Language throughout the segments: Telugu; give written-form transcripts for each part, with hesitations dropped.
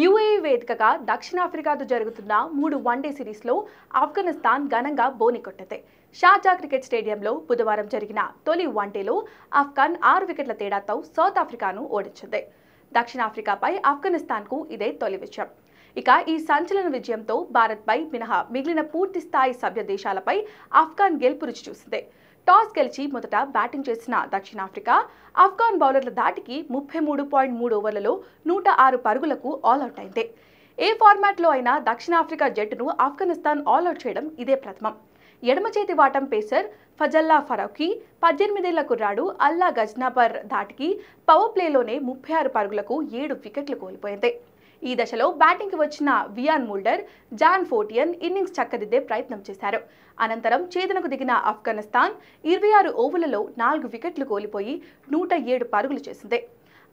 యూఏఈ వేదికగా దక్షిణాఫ్రికాతో జరుగుతున్న 3 వన్డే సిరీస్లో ఆఫ్ఘనిస్తాన్ ఘనంగా బోని కొట్టింది. షార్జా క్రికెట్ స్టేడియంలో బుధవారం జరిగిన తొలి వన్డేలో ఆఫ్ఘన్ 6 వికెట్ల తేడాతో సౌత్ ఆఫ్రికాను ఓడించింది. దక్షిణాఫ్రికాపై ఆఫ్ఘనిస్తాన్కు ఇదే తొలి విజయం. ఇక ఈ సంచలన విజయంతో భారత్పై మినహా మిగిలిన పూర్తి స్థాయి సభ్య దేశాలపై ఆఫ్ఘన్ గెలుపు రుచి చూసింది. టాస్ గెలిచి మొదట బ్యాటింగ్ చేసిన దక్షిణాఫ్రికా ఆఫ్ఘన్ బౌలర్ల ధాటికి 33.3 ఓవర్లలో 106 పరుగులకు ఆల్అవుట్ అయింది. ఏ ఫార్మాట్లో అయినా దక్షిణాఫ్రికా జట్టును ఆఫ్ఘనిస్తాన్ ఆల్అవుట్ చేయడం ఇదే ప్రథమం. ఎడమ చేతి వాటం పేసర్ ఫజల్లా ఫరూఖీ 18 ఏళ్ల కుర్రాడు అల్లా గజ్నాబర్ ధాటికి పవర్ ప్లేలోనే 36 పరుగులకు 7 వికెట్లు కోల్పోయింది. ఈ దశలో బ్యాటింగ్కి వచ్చిన వియాన్ ముల్డర్, జాన్ ఫోర్టియన్ ఇన్నింగ్స్ చక్కదిద్దే ప్రయత్నం చేశారు. అనంతరం ఛేదనకు దిగిన ఆఫ్ఘనిస్తాన్ 26 ఓవర్లలో 4 వికెట్లు కోల్పోయి 107 పరుగులు చేసింది.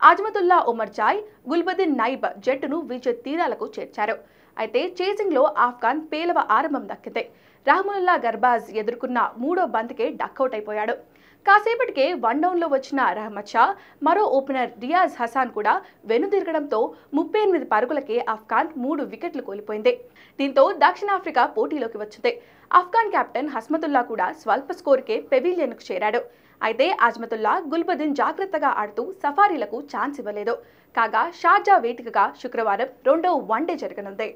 అజ్మతుల్లా ఉమర్ జాయ్, గుల్బదీన్ నైబ్ జట్టును విజయ తీరాలకు చేర్చారు. అయితే చేసింగ్లో ఆఫ్ఘన్ పేలవ ఆరంభం దక్కింది. రహముల్లా గర్బాజ్ ఎదుర్కొన్న 3వ బంతికే డకౌట్ అయిపోయాడు. కాసేపటికే వన్ డౌన్లో వచ్చిన రహమత్ షా, మరో ఓపెనర్ రియాజ్ హసాన్ కూడా వెనుదిరగడంతో 38 పరుగులకే ఆఫ్ఘన్ 3 వికెట్లు కోల్పోయింది. దీంతో దక్షిణాఫ్రికా పోటీలోకి వచ్చింది. ఆఫ్ఘన్ కెప్టెన్ హస్మతుల్లా కూడా స్వల్ప స్కోరుకే పెవిలియన్కు చేరాడు. అయితే అజ్మతుల్లా, గుల్బదీన్ జాగ్రత్తగా ఆడుతూ సఫారీలకు ఛాన్స్ ఇవ్వలేదు. కాగా షార్జా వేదికగా శుక్రవారం 2వ వన్డే జరగనుంది.